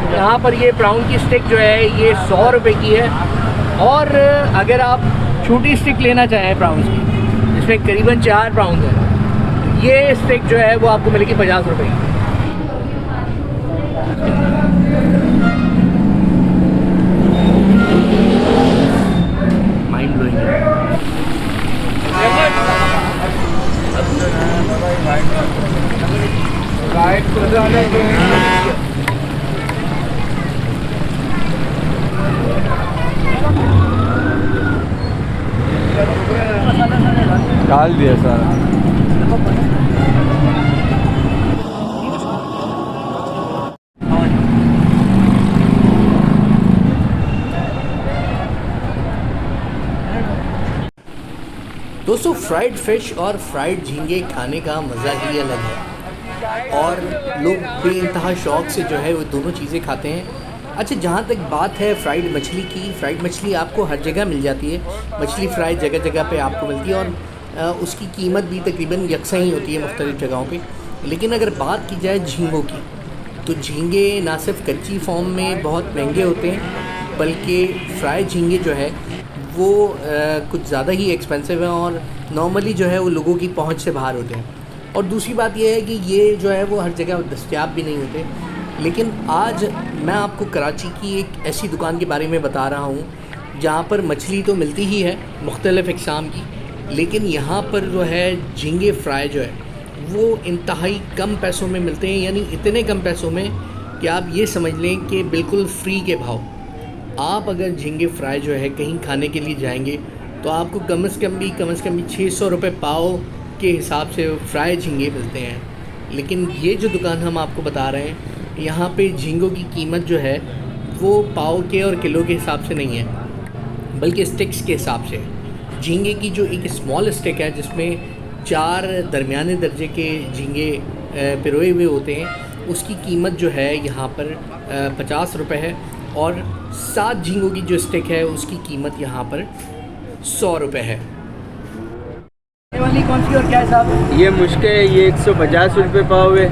यहाँ पर ये प्राउन की स्टिक जो है ये 100 रुपये की है। और अगर आप छोटी स्टिक लेना चाहें प्राउंस की, इसमें करीबन 4 प्राउंस है, ये स्टिक जो है वो आपको मिलेगी 50 रुपये की। माइंड ब्लोइंग है। डाल दिया सारा। दोस्तों, फ्राइड फ़िश और फ्राइड झींगे खाने का मज़ा ही अलग है और लोग बेइंतहा शौक़ से जो है वो दोनों चीज़ें खाते हैं। अच्छा, जहाँ तक बात है फ्राइड मछली की, फ्राइड मछली आपको हर जगह मिल जाती है। मछली फ्राई जगह जगह पे आपको मिलती है और उसकी कीमत भी तकरीबन यकसा ही होती है मुख्तलिफ़ जगहों पे। लेकिन अगर बात की जाए झींगों की, तो झींगे ना सिर्फ कच्ची फॉर्म में बहुत महंगे होते हैं, बल्कि फ्राई झींगे जो है वो कुछ ज़्यादा ही एक्सपेंसिव हैं और नॉर्मली जो है वो लोगों की पहुंच से बाहर होते हैं। और दूसरी बात यह है कि ये जो है वो हर जगह दस्तयाब भी नहीं होते। लेकिन आज मैं आपको कराची की एक ऐसी दुकान के बारे में बता रहा हूँ जहाँ पर मछली तो मिलती ही है मुख्तलिफ़ अक़साम की, लेकिन यहाँ पर जो है झींगे फ्राई जो है वो इंतहाई कम पैसों में मिलते हैं। यानी इतने कम पैसों में कि आप ये समझ लें कि बिल्कुल फ्री के भाव। आप अगर झींगे फ्राई जो है कहीं खाने के लिए जाएंगे तो आपको कम से कम भी 600 रुपये पाव के हिसाब से फ्राई झींगे मिलते हैं। लेकिन ये जो दुकान हम आपको बता रहे हैं, यहाँ पे झींगों की कीमत जो है वो पाव के और किलो के हिसाब से नहीं है, बल्कि स्टिक्स के हिसाब से। झींगे की जो एक स्मॉल स्टिक है जिसमें 4 दरमियाने दर्जे के झींगे पिरोए हुए होते हैं, उसकी कीमत जो है यहाँ पर 50 रुपये है। और 7 झींगों की जो स्टिक है उसकी कीमत यहाँ पर 100 रुपये है। ये वाली कौन सी और क्या हिसाब है? ये मुश्किल है, ये 150 रुपये पाव है।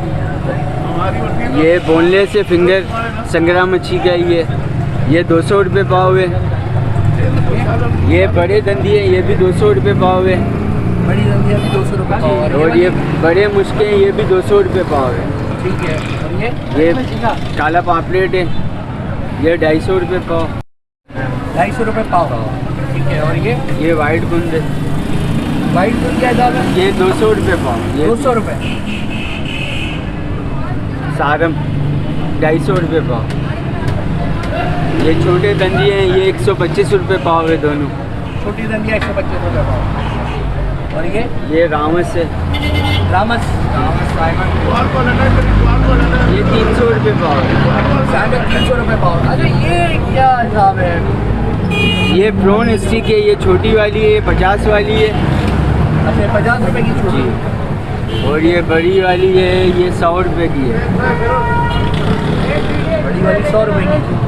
ये बोनलेस से फिंगर संगरा मच्छी का ये 200 रुपये पाव है। ये बड़े दंदी है, ये भी 200 रुपये पाव है। बड़ी दंदियाँ भी 200 रुपये पाव है। और ये बड़े मुश्किल हैं, ये भी 200 रुपये पाव है। ठीक है। और ये काला पापलेट है, ये 250 रुपये पाव। 250 रुपये पाव। ठीक है। और ये वाइट गुंद है। वाइट गुंद क्या दाम है? ये 200 रुपये पाव। 200 रुपये। सारम 250 रुपये पाव। ये छोटे दंदी हैं, ये 125 रुपये पाव है दोनों। छोटी दंदियाँ 125 रुपये पाव। और ये रामस है। रामस ये 300 रुपये पाव है। 350 रुपये पाव। अच्छा, ये क्या हिसाब है? ये प्रॉन स्टिक है, ये छोटी वाली है, 50 वाली है। अच्छा, 50 रुपये की छोटी। और ये बड़ी वाली है, ये 100 रुपये की है। बड़ी वाली 100 रुपये की।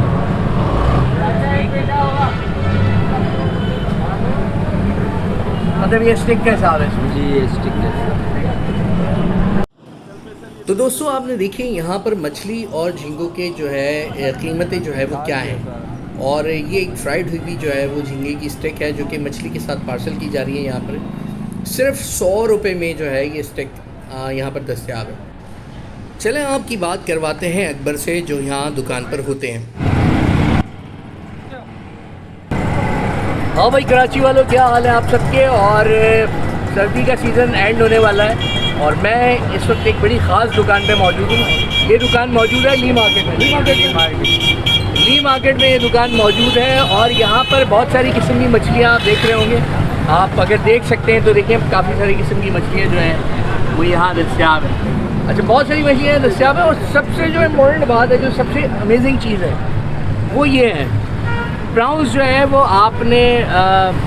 मतलब ये स्टिक का हिसाब है? जी, ये स्टिक का हिसाब। तो दोस्तों, आपने देखी यहाँ पर मछली और झींगों के जो है कीमतें जो है वो क्या हैं। और ये एक फ्राइड हुई भी जो है वो झींगे की स्टिक है जो कि मछली के साथ पार्सल की जा रही है। यहाँ पर सिर्फ 100 रुपये में जो है ये स्टिक यहाँ पर दस्तयाब है। चलें आपकी बात करवाते हैं अकबर से जो यहाँ दुकान पर होते हैं। हाँ भाई कराची वालों, क्या हाल है आप सबके? और सर्दी का सीज़न एंड होने वाला है और मैं इस वक्त एक बड़ी ख़ास दुकान पे मौजूद हूँ। ये दुकान मौजूद है ली मार्केट में। ली मार्केट में ये दुकान मौजूद है और यहाँ पर बहुत सारी किस्म की मछलियाँ आप देख रहे होंगे। आप अगर देख सकते हैं तो देखिए, काफ़ी सारी किस्म की मछलियाँ जो हैं वो यहाँ दस्तयाब है। अच्छा, बहुत सारी मछलियाँ दस्तयाब है। और सबसे जो इम्पोर्टेंट बात है, जो सबसे अमेजिंग चीज़ है वो ये है, प्राउंस जो है वो आपने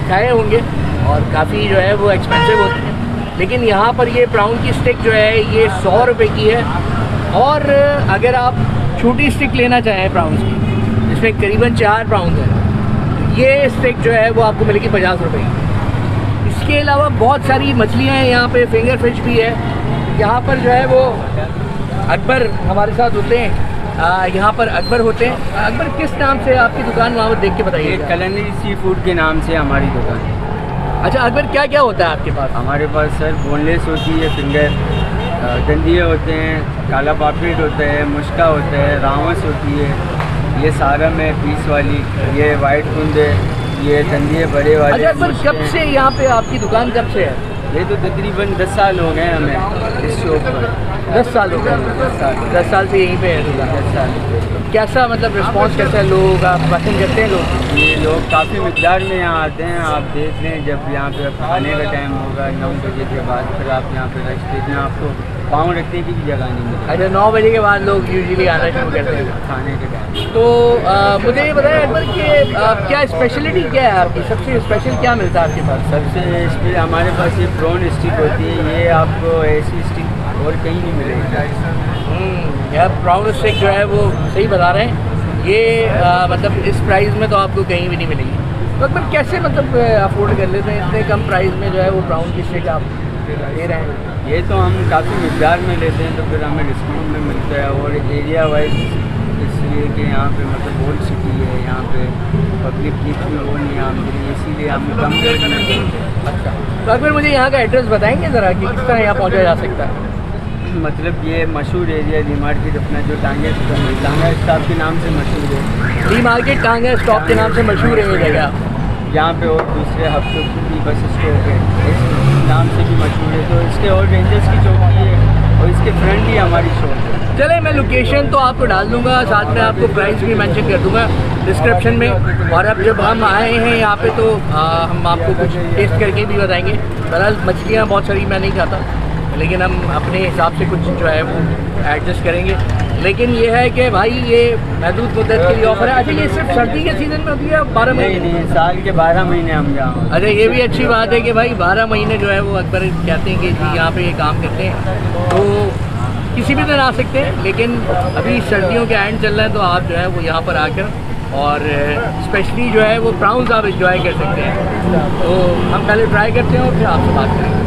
खाए होंगे और काफ़ी जो है वो एक्सपेंसिव होते हैं। लेकिन यहाँ पर ये प्राउन की स्टिक जो है ये 100 रुपये की है। और अगर आप छोटी स्टिक लेना चाहें प्राउंस की, जिसमें करीबन 4 प्राउंस है, ये स्टिक जो है वो आपको मिलेगी 50 रुपये की। इसके अलावा बहुत सारी मछलियाँ हैं यहाँ पे, फिंगर फिश भी है। यहाँ पर जो है वो अकबर हमारे साथ होते हैं, यहाँ पर अकबर होते हैं। अकबर, किस नाम से आपकी दुकान, वहाँ पर देख के बताइए। ये कलंदरी सी फूड के नाम से हमारी दुकान है। अच्छा अकबर, क्या क्या होता है आपके पास? हमारे पास सर बोनलेस होती है फिंगर, दंदिये होते हैं, काला पापलेट होता है, मुश्का होता है, रावस होती है, ये सारम है पीस वाली, ये वाइट कुंद है, ये दंदिये बड़े वाले। अच्छा अकबर, कब से यहाँ पे आपकी दुकान कब से है? ये तो तकरीबन 10 साल हो गए हमें इस शॉप पर। 10 साल हो गए? 10 साल से यहीं पे है दुकान। 10 साल। कैसा मतलब रिस्पांस कैसा है, लोग आप पसंद करते हैं लोग? ये लोग काफ़ी मिक़दार में यहाँ आते हैं। आप देख लें, जब यहाँ पे खाने का टाइम होगा 9 बजे के बाद, फिर आप यहाँ पे रश देखना, आपको पाँव रखने की भी जगह नहीं मिलेगी। अच्छा 9 बजे के बाद लोग यूजुअली आना शुरू करते हैं खाने के टाइम। तो मुझे ये बताएं अकबर कि क्या स्पेशलिटी क्या है आपकी, सबसे स्पेशल क्या मिलता है आपके पास? सबसे स्पेशल हमारे पास ये प्रॉन स्टिक होती है, ये आपको ऐसी स्टिक और कहीं नहीं मिलेगी। यार प्राउन स्टिक जो है वो सही बता रहे हैं, ये मतलब इस प्राइस में तो आपको कहीं भी नहीं मिलेगी। तो अकबर कैसे मतलब अफोर्ड कर लेते हैं इतने कम प्राइस में जो है वो प्राउन की स्टिक आप दे रहे हैं? ये तो हम काफ़ी मिक़दार में लेते हैं तो फिर हमें डिस्काउंट में मिलता है, और एरिया वाइज इसलिए कि यहाँ पे मतलब ओल्ड सिटी है, यहाँ पे पब्लिक की वो नहीं है आमदनी, इसीलिए हम कम रेट में देते हैं। अच्छा तो अकबर मुझे यहाँ का एड्रेस बताएंगे ज़रा कि किस तरह यहाँ पहुँचा जा सकता है? मतलब ये मशहूर एरिया डी मार्केट अपना जो टांगा स्टॉप के नाम से मशहूर है। डी मार्केट टांगा स्टॉप के नाम से मशहूर है ये जगह। यहाँ पे और दूसरे हफ्तों की बस स्टॉप है, इस नाम से भी मशहूर है। तो इसके और रेंजर्स की चौकी है और इसके फ्रंट ही हमारी शॉप है। चले मैं लोकेशन तो आपको डाल दूंगा, साथ में आपको प्राइस भी मेंशन कर दूंगा डिस्क्रिप्शन में। और अब जब हम आए हैं यहाँ पे तो हम आपको कुछ टेस्ट करके भी बताएंगे। बहरहाल मछलियाँ बहुत सारी मैं नहीं खाता, लेकिन हम अपने हिसाब से कुछ जो है वो एडजस्ट करेंगे। लेकिन ये है कि भाई ये महदूद मुद्दत के लिए ऑफर है। अच्छा ये सिर्फ सर्दी के सीज़न में होती है 12 महीने? नहीं, साल के 12 महीने हम यहाँ। अच्छा ये भी अच्छी बात है कि भाई 12 महीने जो है वो अकबर कहते हैं कि जी यहाँ पे ये काम करते हैं, तो किसी भी दिन आ सकते हैं। लेकिन अभी सर्दियों के एंड चल रहा है तो आप जो है वो यहाँ पर आकर और स्पेशली जो है वो प्राउंस आप इंजॉय कर सकते हैं। तो हम पहले ट्राई करते हैं और फिर आपसे बात करेंगे।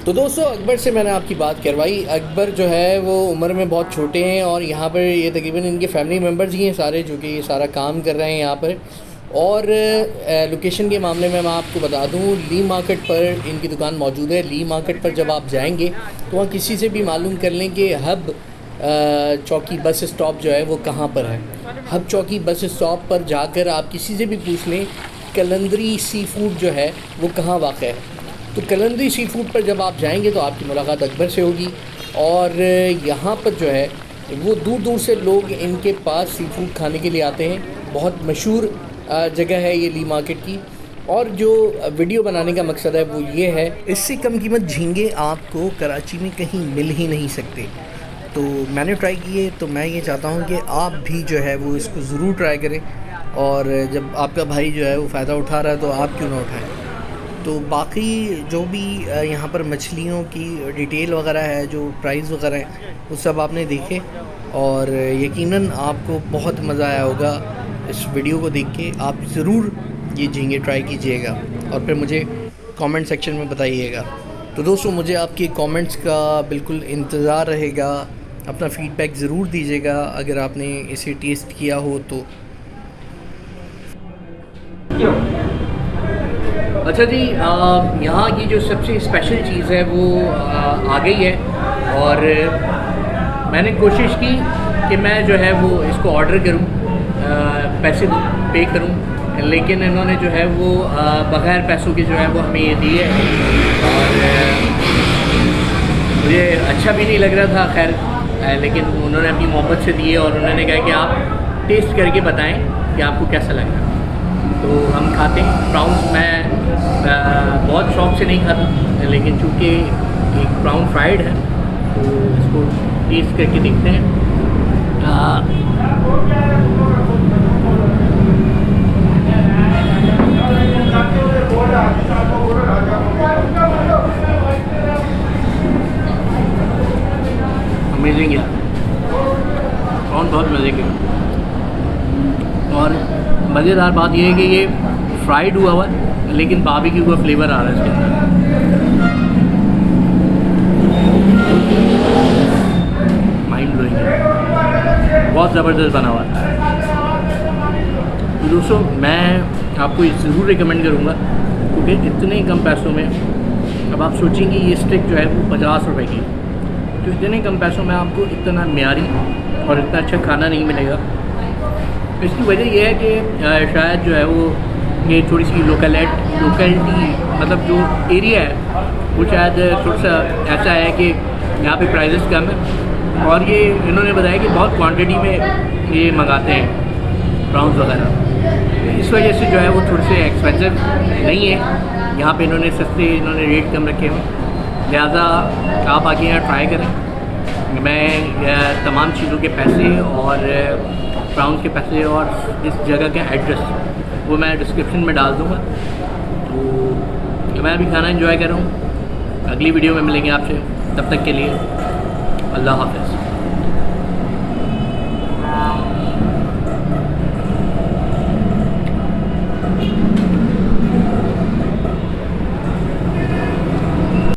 तो दोस्तों अकबर से मैंने आपकी बात करवाई। अकबर जो है वो उम्र में बहुत छोटे हैं और यहाँ पर ये तकरीबन इनके फैमिली मेम्बर्स ही हैं सारे, जो कि ये सारा काम कर रहे हैं यहाँ पर। और लोकेशन के मामले में मैं आपको बता दूँ, ली मार्केट पर इनकी दुकान मौजूद है। ली मार्केट पर जब आप जाएंगे तो वहाँ किसी से भी मालूम कर लें कि हब चौकी बस स्टॉप जो है वो कहाँ पर है। हब चौकी बस स्टॉप पर जाकर आप किसी से भी पूछ लें कलंदरी सी फूड जो है वो कहाँ वाक़ है। तो कलंदरी सी फूड पर जब आप जाएंगे तो आपकी मुलाकात अकबर से होगी। और यहाँ पर जो है वो दूर दूर से लोग इनके पास सी फूड खाने के लिए आते हैं। बहुत मशहूर जगह है ये ली मार्केट की। और जो वीडियो बनाने का मकसद है वो ये है, इससे कम कीमत झींगे आपको कराची में कहीं मिल ही नहीं सकते। तो मैंने ट्राई किए, तो मैं ये चाहता हूँ कि आप भी जो है वो इसको ज़रूर ट्राई करें। और जब आपका भाई जो है वो फ़ायदा उठा रहा है तो आप क्यों ना उठाएं। तो बाकी जो भी यहाँ पर मछलियों की डिटेल वगैरह है, जो प्राइस वगैरह है, वो सब आपने देखे और यकीनन आपको बहुत मज़ा आया होगा इस वीडियो को देख के। आप ज़रूर ये झींगे ट्राई कीजिएगा और फिर मुझे कमेंट सेक्शन में बताइएगा। तो दोस्तों मुझे आपके कमेंट्स का बिल्कुल इंतज़ार रहेगा। अपना फ़ीडबैक ज़रूर दीजिएगा अगर आपने इसे टेस्ट किया हो तो। अच्छा जी, यहाँ की जो सबसे स्पेशल चीज़ है वो आ गई है और मैंने कोशिश की कि मैं जो है वो इसको ऑर्डर करूँ, पैसे पे करूँ, लेकिन इन्होंने जो है वो बग़ैर पैसों के जो है वो हमें ये दिए और मुझे अच्छा भी नहीं लग रहा था। खैर लेकिन उन्होंने अपनी मोहब्बत से दिए और उन्होंने कहा कि आप टेस्ट करके बताएं कि आपको कैसा लगा। तो हम खाते हैं प्राउंस। मैं बहुत शौक से नहीं खाता, लेकिन चूँकि एक प्राउन फ्राइड है तो इसको टेस्ट करके देखते हैं। अमेजिंग है। प्रॉन बहुत मज़े के। और मज़ेदार बात यह है कि ये फ्राइड हुआ हुआ है लेकिन बारबेक्यू का फ्लेवर आ रहा है इसके अंदर। माइंड ब्लोइंग है, बहुत ज़बरदस्त बना हुआ है। तो दोस्तों मैं आपको ये ज़रूर रिकमेंड करूँगा क्योंकि इतने कम पैसों में, अब आप सोचेंगे ये स्टिक जो है वो 50 रुपए की, तो इतने कम पैसों में आपको इतना म्यारी और इतना अच्छा खाना नहीं मिलेगा। इसकी वजह यह है कि शायद जो है वो ये थोड़ी सी लोकेलिटी मतलब जो एरिया है वो शायद थोड़ा सा ऐसा है कि यहाँ पे प्राइसेस कम है और ये इन्होंने बताया कि बहुत क्वांटिटी में ये मंगाते हैं प्रॉन्स वगैरह, इस वजह से जो है वो थोड़े से एक्सपेंसिव नहीं है। यहाँ पे इन्होंने सस्ते रेट कम रखे हुए, लिहाजा आप आके यहाँ ट्राई करें। मैं तमाम चीज़ों के पैसे और प्रॉन्स के पैसे और इस जगह का एड्रेस वो मैं डिस्क्रिप्शन में डाल दूँगा। तो मैं अभी खाना एंजॉय कर रहा हूँ, अगली वीडियो में मिलेंगे आपसे, तब तक के लिए अल्लाह हाफ़िज़।